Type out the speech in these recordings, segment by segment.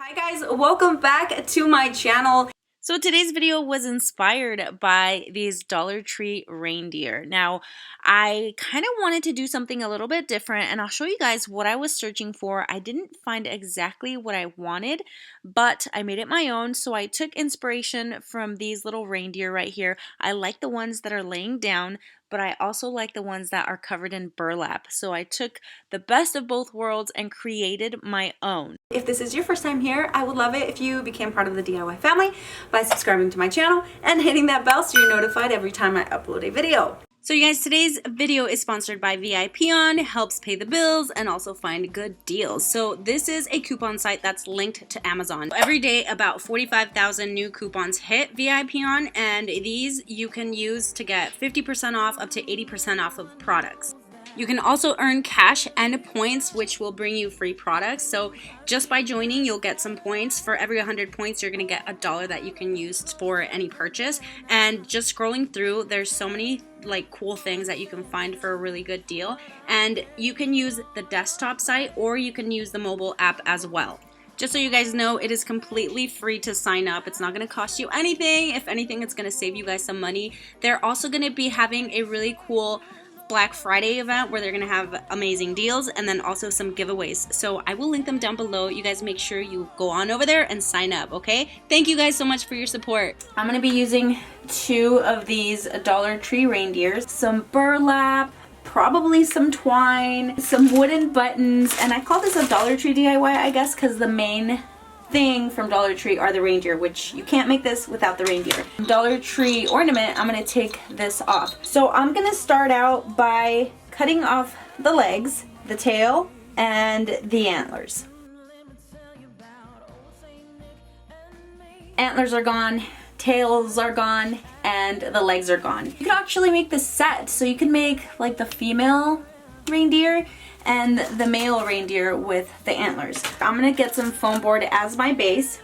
Hi guys, welcome back to my channel. So today's video was inspired by these Dollar Tree reindeer. Now, I kind of wanted to do something a little bit different, and I'll show you guys what I was searching for. I didn't find exactly what I wanted, but I made it my own. So I took inspiration from these little reindeer right here. I like the ones that are laying down, but I also like the ones that are covered in burlap. So I took the best of both worlds and created my own. If this is your first time here, I would love it if you became part of the DIY family by subscribing to my channel and hitting that bell so you're notified every time I upload a video. So you guys, today's video is sponsored by VIPON, helps pay the bills and also find good deals. So this is a coupon site that's linked to Amazon. Every day about 45,000 new coupons hit VIPON, and these you can use to get 50% off up to 80% off of products. You can also earn cash and points, which will bring you free products. So just by joining, you'll get some points. For every 100 points, you're going to get $1 that you can use for any purchase. And just scrolling through, there's so many cool things that you can find for a really good deal. And you can use the desktop site or you can use the mobile app as well. Just so you guys know, it is completely free to sign up. It's not going to cost you anything. If anything, it's going to save you guys some money. They're also going to be having a really cool Black Friday event where they're gonna have amazing deals and then also some giveaways. So I will link them down below. You guys make sure you go on over there and sign up, okay? Thank you guys so much for your support. I'm gonna be using 2 of these Dollar Tree reindeers, some burlap, probably some twine, some wooden buttons, and I call this a Dollar Tree DIY, I guess, because the main thing from Dollar Tree are the reindeer, which you can't make this without the reindeer. Dollar Tree ornament, I'm gonna take this off. So I'm gonna start out by cutting off the legs, the tail, and the antlers. Antlers are gone, tails are gone, and the legs are gone. You can actually make this set, so you can make like the female reindeer and the male reindeer with the antlers. I'm gonna get some foam board as my base.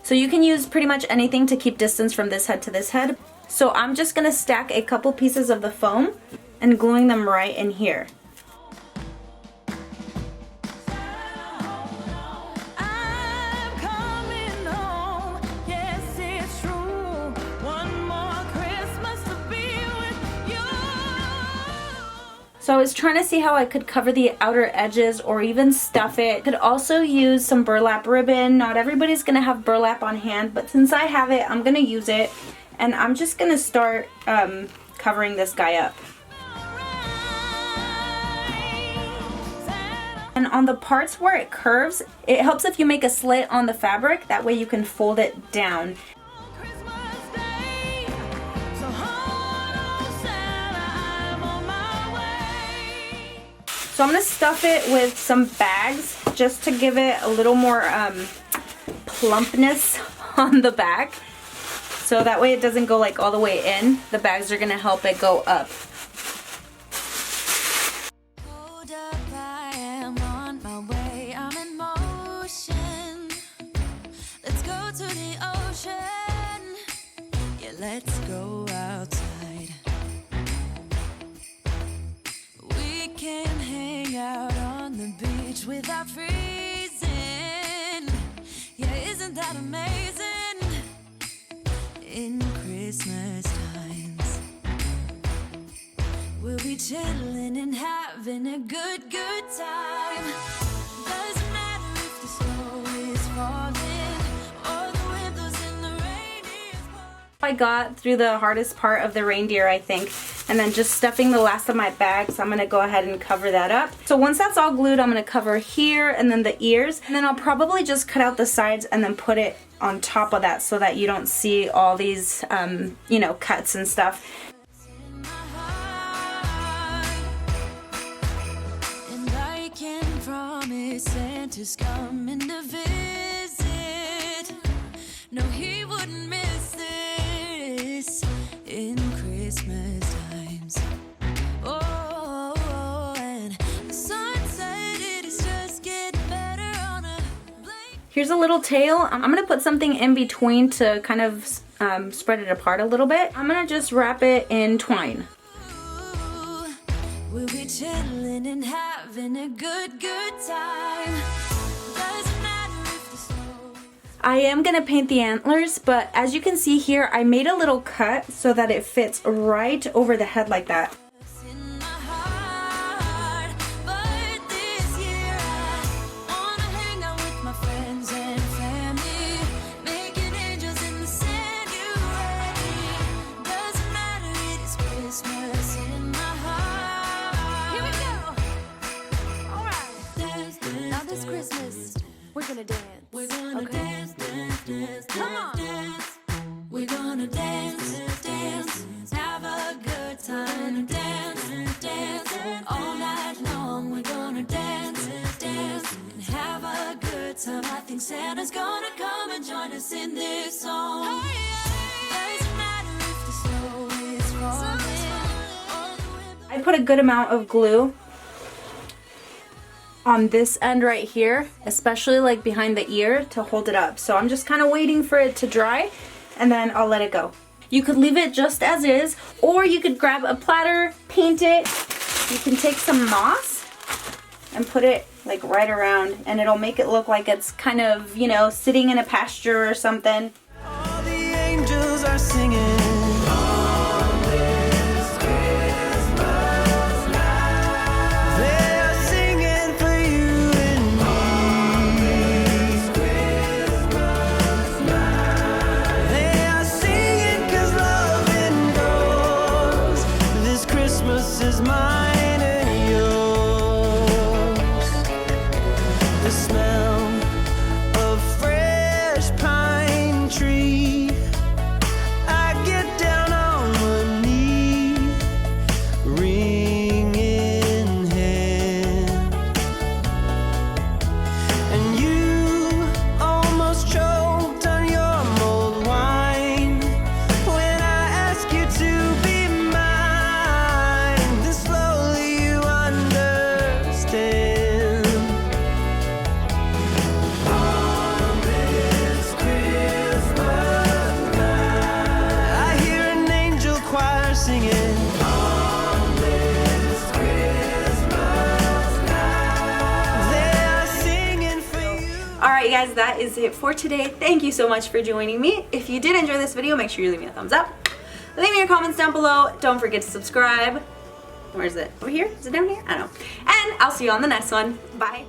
So you can use pretty much anything to keep distance from this head to this head. So I'm just gonna stack a couple pieces of the foam and gluing them right in here. So I was trying to see how I could cover the outer edges or even stuff it. Could also use some burlap ribbon. Not everybody's gonna have burlap on hand, but since I have it, I'm gonna use it. And I'm just gonna start covering this guy up. And on the parts where it curves, it helps if you make a slit on the fabric. That way you can fold it down. So I'm going to stuff it with some bags just to give it a little more plumpness on the back. So that way it doesn't go like all the way in. The bags are going to help it go up. Hold up, I am on my way. I'm in motion. Let's go to the ocean. Yeah, let's go outside. We can hang out on the beach without freezing. Yeah, isn't that amazing? In Christmas times, we'll be chilling and having a good time. Doesn't matter if the snow is falling or the wind blows in the reindeer's paw. I got through the hardest part of the reindeer, I think, and then just stuffing the last of my bag, so I'm going to go ahead and cover that up. So once that's all glued, I'm going to cover here and then the ears, and then I'll probably just cut out the sides and then put it on top of that so that you don't see all these, you know, cuts and stuff. promise Santa's coming to visit. No, he wouldn't miss this in Christmas times. Oh, and the sun said it is just getting better on a blank. Here's a little tail. I'm gonna put something in between to kind of spread it apart a little bit. I'm gonna just wrap it in twine. We'll be chilling and having a good time. Doesn't matter if the snow. I am gonna paint the antlers, but as you can see here, I made a little cut so that it fits right over the head like that. In my heart, but this year I wanna hang out with my friends and family, making angels in the sand. You ready? Doesn't matter, it is Christmas in my heart. Here we go. All right. Dance, now this Christmas, we're gonna dance. We're gonna dance, dance, dance. Come on. Dance. We're gonna dance, dance, have a good time. Dance, dance, all night long. We're gonna dance, dance, and have a good time. I think Santa's gonna come and join us in this song. Doesn't matter if the snow is falling or the wind. I put a good amount of glue on this end right here, especially like behind the ear, to hold it up. So I'm just kind of waiting for it to dry, and then I'll let it go. You could leave it just as is, or you could grab a platter, paint it. You can take some moss and put it like right around, and it'll make it look like it's kind of, you know, sitting in a pasture or something. All the angels are singing. On this Christmas night. They are singing for you and me. On this Christmas night. They are singing 'cause love endures. This Christmas is mine and yours. The smell of fresh pine tree. I get down on one knee, ring in hand, and you almost choked on your mulled wine when I asked you to be mine. Then slowly you understand. On this Christmas night, I hear an angel choir singing. On this Christmas night, they are singing for you. Alright guys, that is it for today. Thank you so much for joining me. If you did enjoy this video, make sure you leave me a thumbs up. Leave me your comments down below. Don't forget to subscribe. Where is it? Over here? Is it down here? I don't know. And I'll see you on the next one. Bye.